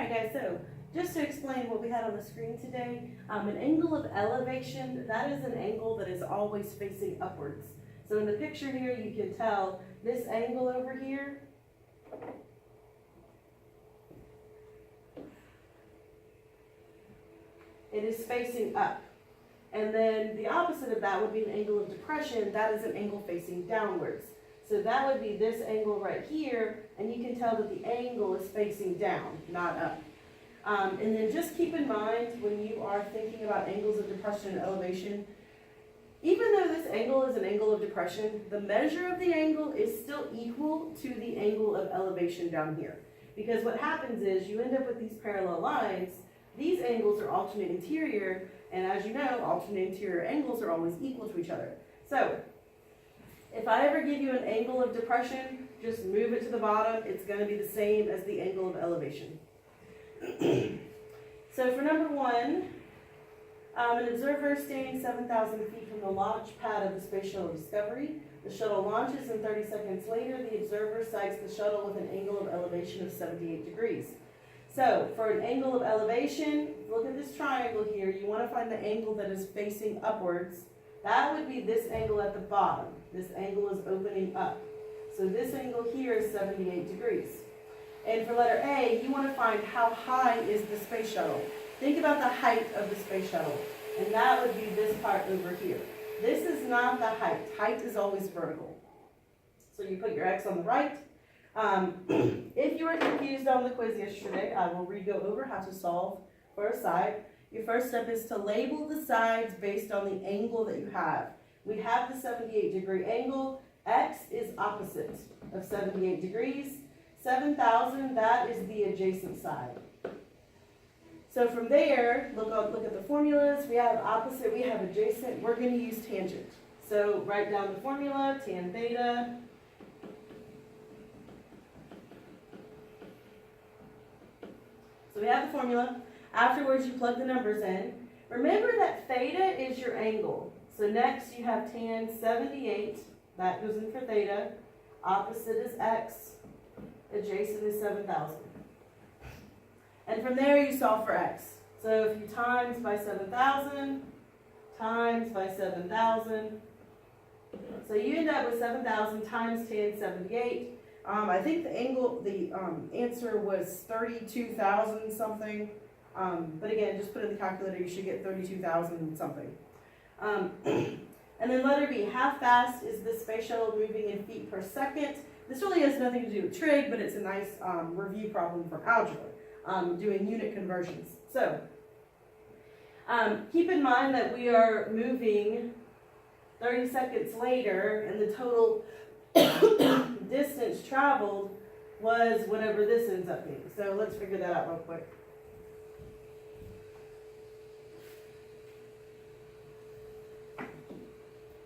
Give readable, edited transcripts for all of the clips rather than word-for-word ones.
right, guys, so just to explain what we had on the screen today, an angle of elevation, that is an angle that is always facing upwards. So in the picture here, you can tell this angle over here it is facing up. And then the opposite of that would be an angle of depression. That is an angle facing downwards. So that would be this angle right here, and you can tell that the angle is facing down, not up. And then just keep in mind when you are thinking about angles of depression and elevation, even though this angle is an angle of depression, the measure of the angle is still equal to the angle of elevation down here. Because what happens is you end up with these parallel lines. These angles are alternate interior, and as you know, alternate interior angles are always equal to each other. So if I ever give you an angle of depression, just move it to the bottom. It's going to be the same as the angle of elevation. So for number one, an observer standing 7,000 feet from the launch pad of the Space Shuttle Discovery. The shuttle launches, and 30 seconds later, the observer sights the shuttle with an angle of elevation of 78 degrees. So for an angle of elevation, look at this triangle here. You want to find the angle that is facing upwards. That would be this angle at the bottom. This angle is opening up. So this angle here is 78 degrees. And for letter A, you want to find how high is the space shuttle. Think about the height of the space shuttle. And that would be this part over here. This is not the height. Height is always vertical. So you put your X on the right. If you were confused on the quiz yesterday, I will re-go over how to solve for a side. Your first step is to label the sides based on the angle that you have. We have the 78-degree angle. X is opposite of 78 degrees. 7,000, that is the adjacent side. So from there, look at the formulas. We have opposite, we have adjacent. We're going to use tangent. So write down the formula, tan theta. So we have the formula. Afterwards, you plug the numbers in. Remember that theta is your angle. So next you have tan 78. That goes in for theta. Opposite is x. Adjacent is 7,000. And from there you solve for x. So if you times by 7,000, times by 7,000. So you end up with 7,000 times tan 78. I think the angle, the answer was 32,000 something. But again, just put in the calculator, you should get 32,000 something. And then letter B, how fast is the space shuttle moving in feet per second? This really has nothing to do with trig, but it's a nice review problem from algebra, doing unit conversions. So keep in mind that we are moving 30 seconds later, and the total distance traveled was whatever this ends up being. So let's figure that out real quick.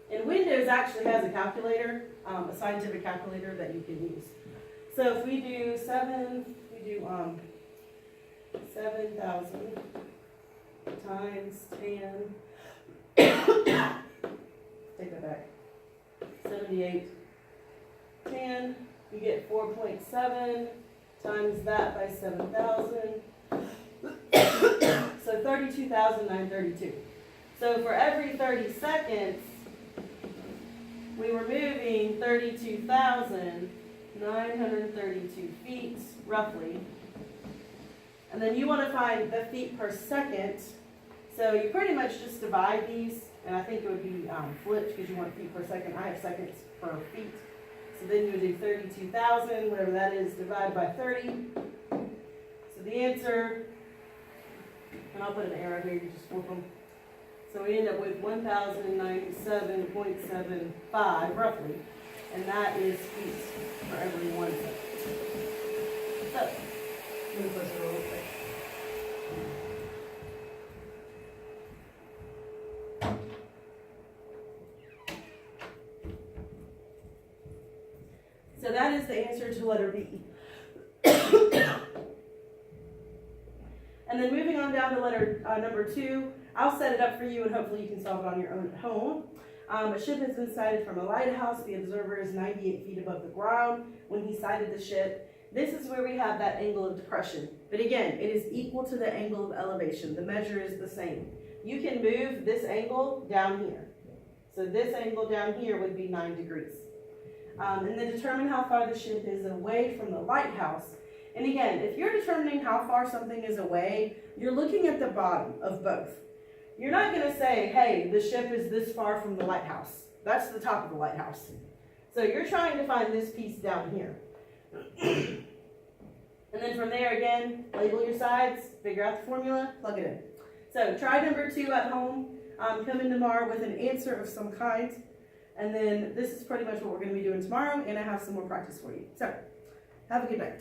And Windows actually has a calculator, a scientific calculator that you can use. So if we do 7,000 times 10, take that back, 78, 10, you get 4.7 times that by 7,000, so 32,932. So for every 30 seconds, we were moving 32,932 feet, roughly. And then you want to find the feet per second. So you pretty much just divide these, and I think it would be flipped because you want feet per second. I have seconds per feet. So then you would do 32,000, whatever that is, divided by 30. So the answer, and I'll put an arrow here, you just flip them. So we end up with 1,097.75 roughly, and that is feet for every 1 second. So, let me push it real quick. So that is the answer to letter B. And then moving on down to letter number 2, I'll set it up for you and hopefully you can solve it on your own at home. A ship has been sighted from a lighthouse. The observer is 98 feet above the ground when he sighted the ship. This is where we have that angle of depression. But again, it is equal to the angle of elevation. The measure is the same. You can move this angle down here. So this angle down here would be 9 degrees. And then determine how far the ship is away from the lighthouse. And again, if you're determining how far something is away, you're looking at the bottom of both. You're not going to say, hey, the ship is this far from the lighthouse. That's the top of the lighthouse. So you're trying to find this piece down here. And then from there, again, label your sides, figure out the formula, plug it in. So try number 2 at home. Come in tomorrow with an answer of some kind. And then this is pretty much what we're going to be doing tomorrow, and I have some more practice for you. So have a good night.